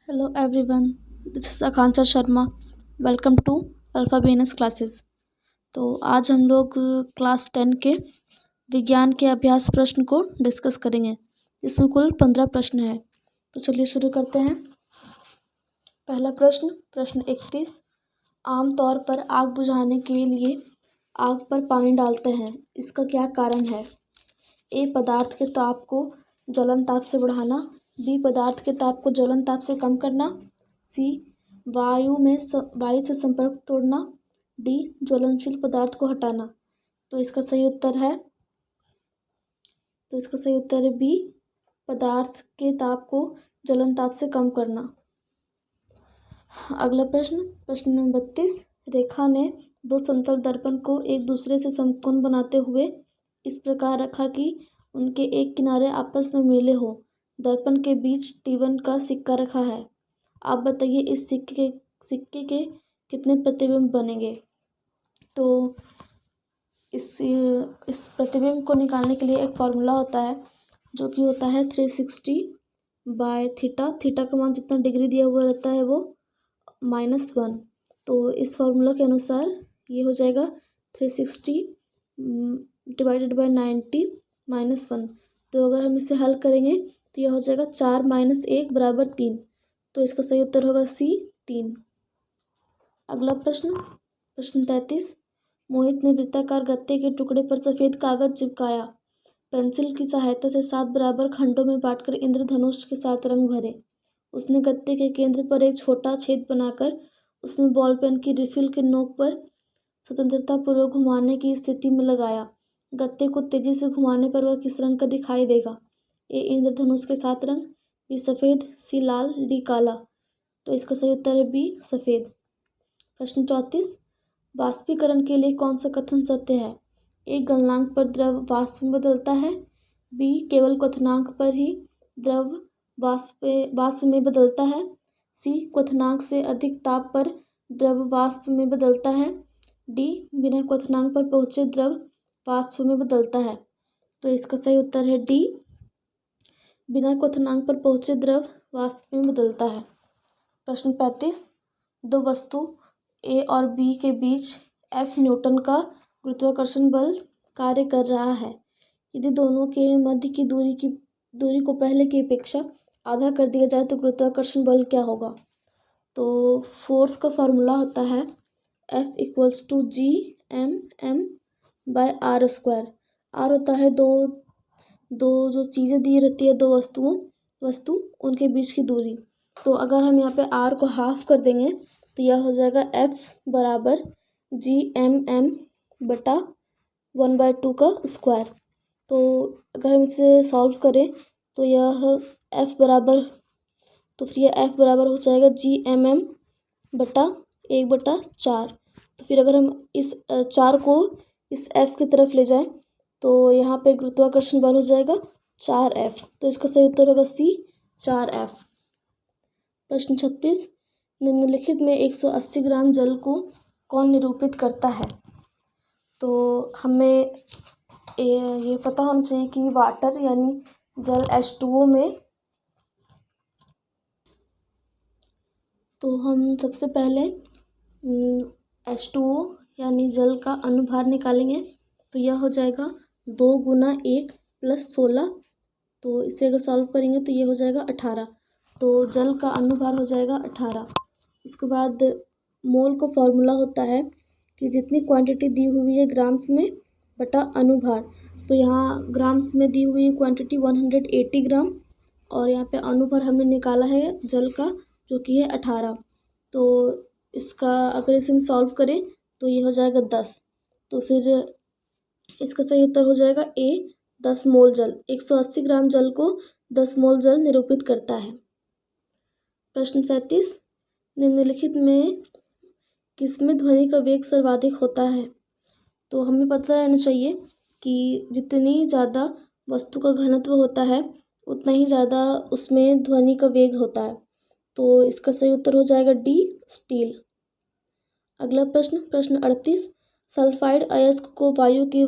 Hello everyone, this is Akanksha Sharma. Welcome to Alpha BNS classes. तो आज हम लोग क्लास 10 के विज्ञान के अभ्यास प्रश्न को डिस्कस करेंगे. इसमें कुल 15 प्रश्न है. तो चलिए शुरू करते हैं. पहला प्रश्न 31. आमतौर पर आग बुझाने के लिए आग पर पानी डालते हैं, इसका क्या कारण है? ए. पदार्थ के ताप को ज्वलन ताप से बढ़ाना. बी. पदार्थ के ताप को ज्वलन ताप से कम करना. सी. वायु से संपर्क तोड़ना. डी. ज्वलनशील पदार्थ को हटाना. तो इसका सही उत्तर है बी. पदार्थ के ताप को ज्वलन ताप से कम करना. अगला प्रश्न नंबर 32. रेखा ने दो समतल दर्पण को एक दूसरे से समकोण बनाते हुए इस प्रकार रखा कि उनके एक किनारे आपस में मिले हो. दर्पण के बीच T1 का सिक्का रखा है. आप बताइए इस सिक्के के कितने प्रतिबिंब बनेंगे? तो इस प्रतिबिंब को निकालने के लिए एक फॉर्मूला होता है जो कि होता है 360/थीटा. थीटा का मान जितना डिग्री दिया हुआ रहता है वो -1. तो इस फॉर्मूला के अनुसार ये हो जाएगा 360 / 90 -1. तो अगर हम इसे हल करेंगे तो यह हो जाएगा 4 - 1 = 3. तो इसका सही उत्तर होगा सी 3. अगला प्रश्न 33. मोहित ने वृत्ताकार गत्ते के टुकड़े पर सफ़ेद कागज चिपकाया. पेंसिल की सहायता से 7 बराबर खंडों में बांटकर इंद्रधनुष के साथ रंग भरे. उसने गत्ते के केंद्र पर एक छोटा छेद बनाकर उसमें बॉल पेन की रिफिल के नोक पर स्वतंत्रतापूर्वक घुमाने की स्थिति में लगाया. गत्ते को तेजी से घुमाने पर वह किस रंग का दिखाई देगा? ए. इंद्रधनुष के 7 रंग. बी. सफ़ेद. सी. लाल. डी. काला. तो इसका सही उत्तर है बी. सफ़ेद. प्रश्न 34. वाष्पीकरण के लिए कौन सा कथन सत्य है? ए. गलनांक पर द्रव वाष्प में बदलता है. बी. केवल क्वथनांक पर ही द्रव वाष्प में बदलता है. सी. क्वथनांक से अधिक ताप पर द्रव वाष्प में बदलता है. डी. बिना क्वथनांक पर पहुँचे द्रव वाष्प में बदलता है. तो इसका सही उत्तर है डी. बिना क्वथनांक पर पहुँचे द्रव वाष्प में बदलता है. प्रश्न 35. दो वस्तु ए और बी के बीच F न्यूटन का गुरुत्वाकर्षण बल कार्य कर रहा है. यदि दोनों के मध्य की दूरी को पहले की अपेक्षा आधा कर दिया जाए तो गुरुत्वाकर्षण बल क्या होगा? तो फोर्स का फॉर्मूला होता है F = G(m)m/r². r होता है दो जो चीज़ें दी रहती है, दो वस्तु उनके बीच की दूरी. तो अगर हम यहाँ पे r को हाफ कर देंगे तो यह हो जाएगा F = G(m)m/1/2 का स्क्वायर. तो अगर हम इसे सॉल्व करें तो यह F बराबर हो जाएगा G(m)m/1/4. तो फिर अगर हम इस 4 को इस F की तरफ ले जाएं तो यहाँ पे गुरुत्वाकर्षण बल हो जाएगा 4F. तो इसका सही उत्तर होगा सी 4F. प्रश्न 36. निम्नलिखित में 180 ग्राम जल को कौन निरूपित करता है? तो हमें ये पता होना चाहिए कि वाटर यानी जल H2O में, तो हम सबसे पहले H2O यानी जल का अनुभार निकालेंगे. तो यह हो जाएगा 2 × 1 + 16. तो इसे अगर सॉल्व करेंगे तो ये हो जाएगा 18. तो जल का अनुभार हो जाएगा 18. इसके बाद मोल का फॉर्मूला होता है कि जितनी क्वांटिटी दी हुई है ग्राम्स में बटा अनुभार. तो यहाँ ग्राम्स में दी हुई क्वांटिटी 180 ग्राम और यहाँ पे अनुभार हमने निकाला है जल का जो कि है 18. तो इसका अगर इसे हम सॉल्व करें तो ये हो जाएगा 10. तो फिर इसका सही उत्तर हो जाएगा ए 10 मोल जल. 180 ग्राम जल को 10 मोल जल निरूपित करता है. प्रश्न 37. निम्नलिखित में किसमें ध्वनि का वेग सर्वाधिक होता है? तो हमें पता रहना चाहिए कि जितनी ज़्यादा वस्तु का घनत्व होता है उतना ही ज़्यादा उसमें ध्वनि का वेग होता है. तो इसका सही उत्तर हो जाएगा डी स्टील. अगला प्रश्न 38. सल्फाइड अयस्क को वायु की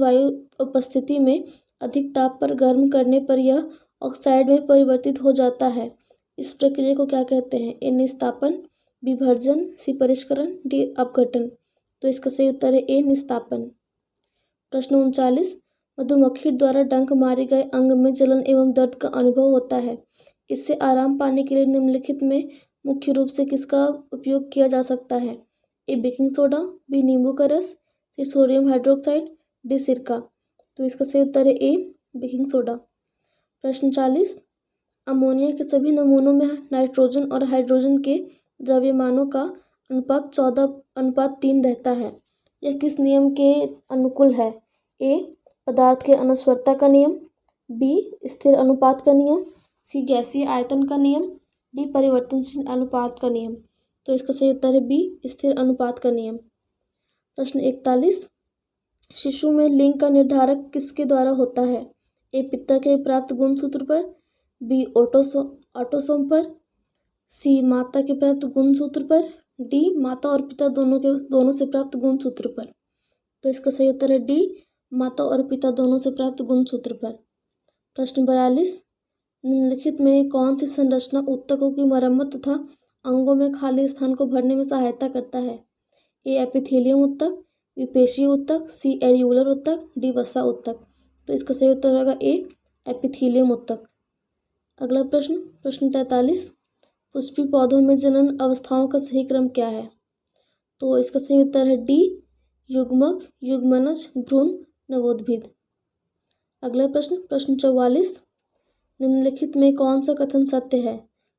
उपस्थिति में अधिक ताप पर गर्म करने पर यह ऑक्साइड में परिवर्तित हो जाता है. इस प्रक्रिया को क्या कहते हैं? ए निस्तापन, बी भर्जन, सी परिष्करण, डी अपघटन। तो इसका सही उत्तर है ए निस्तापन। प्रश्न 39, मधुमक्खी द्वारा डंक मारे गए अंग में जलन एवं दर्द का अनुभव होता है। इससे आराम पाने के लिए निम्नलिखित में मुख्य रूप से किसका उपयोग किया जा सकता है? ए बेकिंग सोडा, बी नींबू का रस, सी सोडियम हाइड्रोक्साइड, डी सिरका। तो इसका सही उत्तर है ए बेकिंग सोडा। प्रश्न 40, अमोनिया के सभी नमूनों में नाइट्रोजन और हाइड्रोजन के द्रव्यमानों का अनुपात 14:3 रहता है। यह किस नियम के अनुकूल है? ए पदार्थ के अनस्वरता का नियम, बी स्थिर अनुपात का नियम, सी गैसीय आयतन का नियम, डी परिवर्तनशील अनुपात का नियम। तो इसका सही उत्तर है बी स्थिर अनुपात का नियम। प्रश्न 41, शिशु में लिंग का निर्धारक किसके द्वारा होता है? ए पिता के प्राप्त गुणसूत्र पर, बी ऑटोसोम पर, सी माता के प्राप्त गुणसूत्र पर, डी माता और पिता दोनों से प्राप्त गुणसूत्र पर। तो इसका सही उत्तर है डी माता और पिता दोनों से प्राप्त गुणसूत्र पर। प्रश्न 42, निम्नलिखित में कौन सी संरचना ऊतकों की मरम्मत तथा अंगों में खाली स्थान को भरने में सहायता करता है? ए एपिथेलियम ऊतक, बी पेशीय ऊतक, सी एरियुलर ऊतक, डी वसा ऊतक। तो इसका सही उत्तर होगा ए एपिथेलियम ऊतक। अगला प्रश्न 43, पुष्पीय पौधों में जनन अवस्थाओं का सही क्रम क्या है? तो इसका सही उत्तर है डी युग्मक, युग्मनज, भ्रूण, नवोद्भिद। अगला प्रश्न 44, निम्नलिखित में कौन सा कथन सत्य है?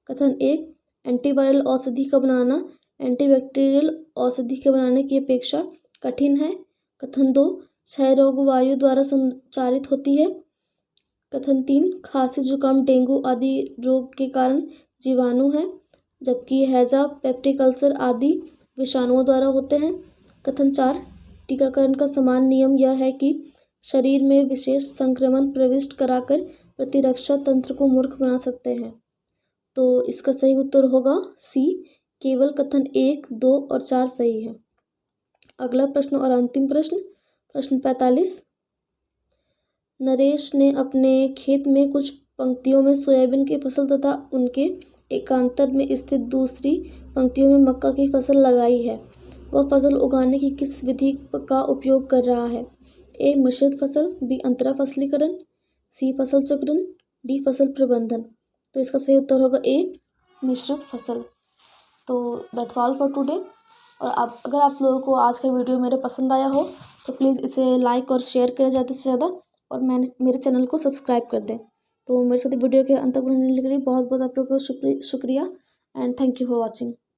कथन 1, एंटीवायरल औषधि का बनाना एंटीबैक्टीरियल औषधि के बनाने की अपेक्षा कठिन है। कथन 2, क्षय रोग वायु द्वारा संचारित होती है। कथन 3, खांसी जुकाम डेंगू आदि रोग के कारण जीवाणु है, जबकि हैजा पेप्टिक अल्सर आदि विषाणुओं द्वारा होते हैं। कथन 4, टीकाकरण का समान नियम यह है कि शरीर में विशेष संक्रमण प्रविष्ट कराकर प्रतिरक्षा तंत्र को मूर्ख बना सकते हैं। तो इसका सही उत्तर होगा सी, केवल कथन 1, 2 और 4 सही है। अगला प्रश्न और अंतिम प्रश्न 45, नरेश ने अपने खेत में कुछ पंक्तियों में सोयाबीन की फसल तथा उनके एकांतर में स्थित दूसरी पंक्तियों में मक्का की फसल लगाई है। वह फसल उगाने की किस विधि का उपयोग कर रहा है? ए मिश्रित फसल, बी अंतरा फसलीकरण, सी फसल चक्रण, डी फसल प्रबंधन। तो इसका सही उत्तर होगा ए मिश्रित फसल। तो दैट्स ऑल फॉर टुडे। और अगर आप लोगों को आज का वीडियो मेरे पसंद आया हो तो प्लीज़ इसे लाइक और शेयर करें ज़्यादा से ज़्यादा, और मेरे चैनल को सब्सक्राइब कर दें। तो मेरे साथ वीडियो के अंत तक बनने के लिए बहुत बहुत आप लोगों को शुक्रिया and thank you for watching.